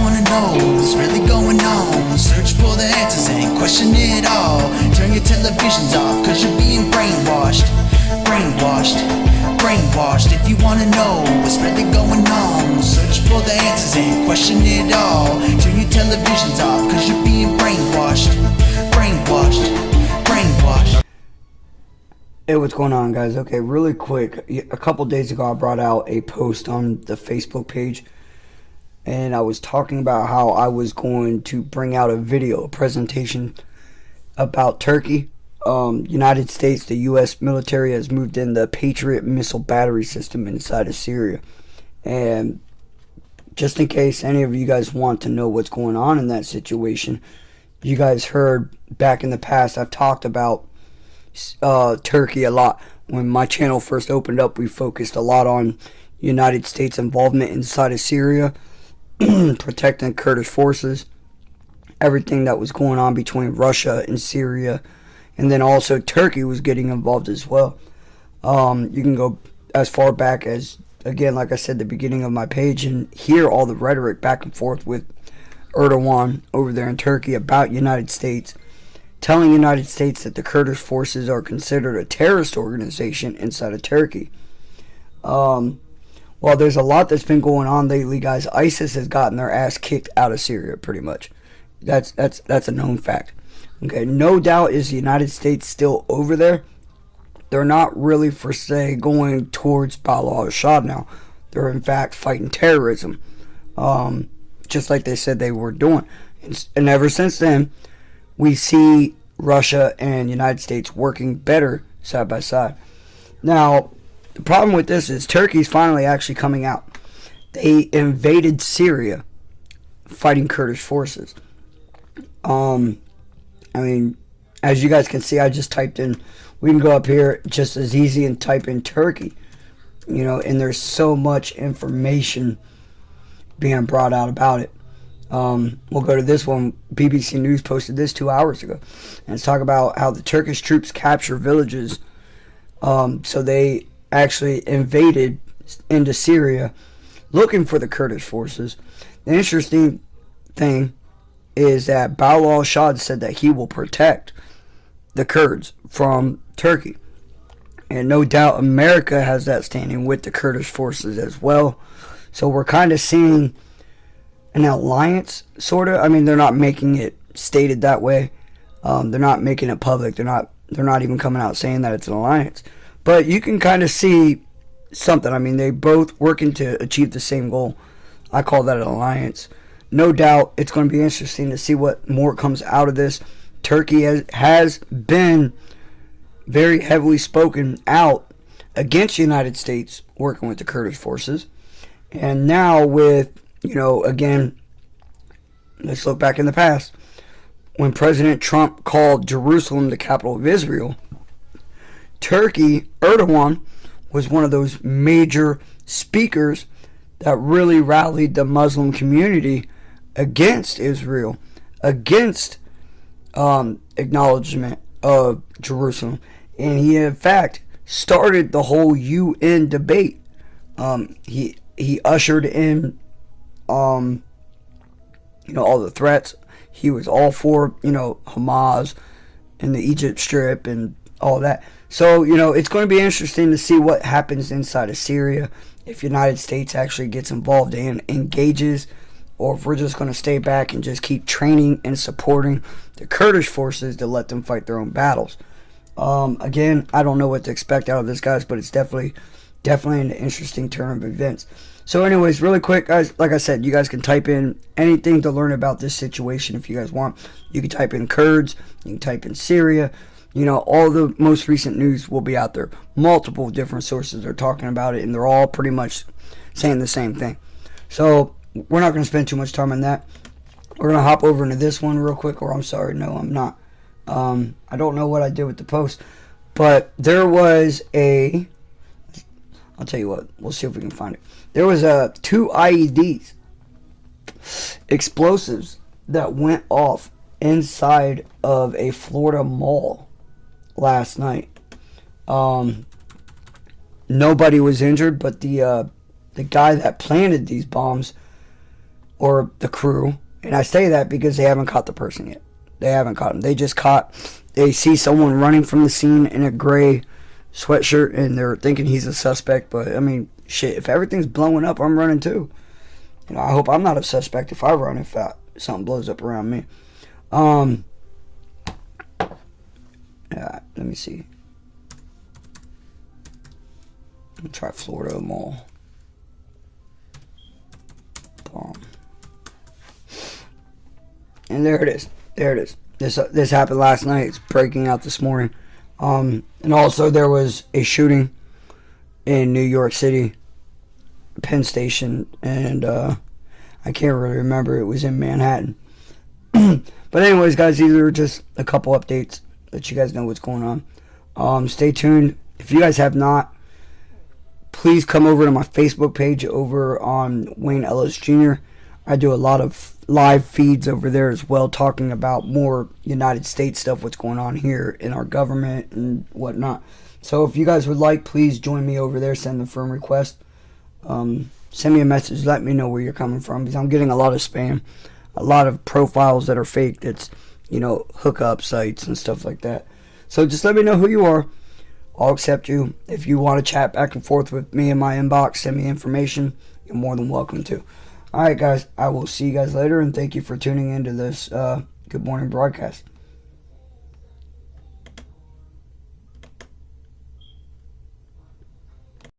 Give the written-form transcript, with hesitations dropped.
wanna know what's really going on, search for the answers and question it all. Turn your televisions off, cause you're being brainwashed. Brainwashed. If you wanna know what's really going on, search for the answers and question it all. Turn your televisions off, cause you're being brainwashed. Hey, what's going on, guys? Okay, really quick, a couple days ago I brought out a post on the Facebook page, and I was talking about how I was going to bring out a video, a presentation about Turkey. United States, the U.S. military has moved in the Patriot missile battery system inside of Syria. And just in case any of you guys want to know what's going on in that situation, you guys heard back in the past I've talked about Turkey a lot. When my channel first opened up, we focused a lot on United States involvement inside of Syria, protecting Kurdish forces, everything that was going on between Russia and Syria. And then also Turkey was getting involved as well. You can go as far back as, again, like I said, the beginning of my page, and hear all the rhetoric back and forth with Erdogan over there in Turkey about United States, telling United States that the Kurdish forces are considered a terrorist organization inside of Turkey. Well, there's a lot that's been going on lately, guys. ISIS has gotten their ass kicked out of Syria, pretty much. That's a known fact. Okay, no doubt is the United States still over there. They're not really, for say, going towards Bala al-Assad now. They're, in fact, fighting terrorism, just like they said they were doing. And ever since then, we see Russia and United States working better side by side. Now, the problem with this is Turkey's finally actually coming out. They invaded Syria, fighting Kurdish forces. I mean, as you guys can see, I just typed in, we can go up here just as easy and type in Turkey, you know, and there's so much information being brought out about it. We'll go to this one. BBC News posted this 2 hours ago, and it's talking about how the Turkish troops capture villages. So they actually invaded into Syria looking for the Kurdish forces. The interesting thing is that Bala al-Assad said that he will protect the Kurds from Turkey. And no doubt America has that standing with the Kurdish forces as well. So we're kind of seeing an alliance, sort of. I mean, they're not making it stated that way. They're not making it public. They're not even coming out saying that it's an alliance. But you can kind of see something. I mean, they both working to achieve the same goal. I call that an alliance. No doubt it's going to be interesting to see what more comes out of this. Turkey has been very heavily spoken out against the United States working with the Kurdish forces. And now with, you know, again, let's look back in the past. When President Trump called Jerusalem the capital of Israel, Turkey, Erdogan, was one of those major speakers that really rallied the Muslim community against Israel, against acknowledgement of Jerusalem. And he, in fact, started the whole UN debate. He ushered in, you know, all the threats. He was all for, you know, Hamas and the Egypt Strip and all that. So, you know, it's going to be interesting to see what happens inside of Syria, if United States actually gets involved and engages, or if we're just going to stay back and just keep training and supporting the Kurdish forces to let them fight their own battles. Again, I don't know what to expect out of this, guys, but it's definitely an interesting turn of events. So anyways, really quick, guys, like I said, you guys can type in anything to learn about this situation if you guys want. You can type in Kurds, you can type in Syria. You know, all the most recent news will be out there. Multiple different sources are talking about it, and they're all pretty much saying the same thing. So we're not going to spend too much time on that. We're going to hop over into this one real quick, or I'm sorry, no, I'm not. I don't know what I did with the post, but there was a, I'll tell you what, we'll see if we can find it. There was two IEDs, explosives, that went off inside of a Florida mall last night. Nobody was injured, but the guy that planted these bombs or the crew. And I say that because they haven't caught the person yet. They haven't caught him. They just they see someone running from the scene in a gray sweatshirt, and they're thinking he's a suspect. But, I mean, shit, if everything's blowing up, I'm running too. You know, I hope I'm not a suspect if I run, if something blows up around me. Let me see. Let me try Florida Mall. Bomb. And there it is. There it is. This happened last night. It's breaking out this morning. And also there was a shooting in New York City, Penn Station, and I can't really remember. It was in Manhattan. But anyways, guys, these are just a couple updates. Let you guys know what's going on. Stay tuned. If you guys have not, please come over to my Facebook page over on Wayne Ellis Jr. I do a lot of live feeds over there as well, talking about more United States stuff, what's going on here in our government and whatnot. So if you guys would like, please join me over there. Send a friend request. Send me a message. Let me know where you're coming from, because I'm getting a lot of spam, a lot of profiles that are fake. That's, you know, hookup sites and stuff like that. So just let me know who you are. I'll accept you. If you want to chat back and forth with me in my inbox, send me information, you're more than welcome to. Alright, guys, I will see you guys later, and thank you for tuning into this Good Morning broadcast.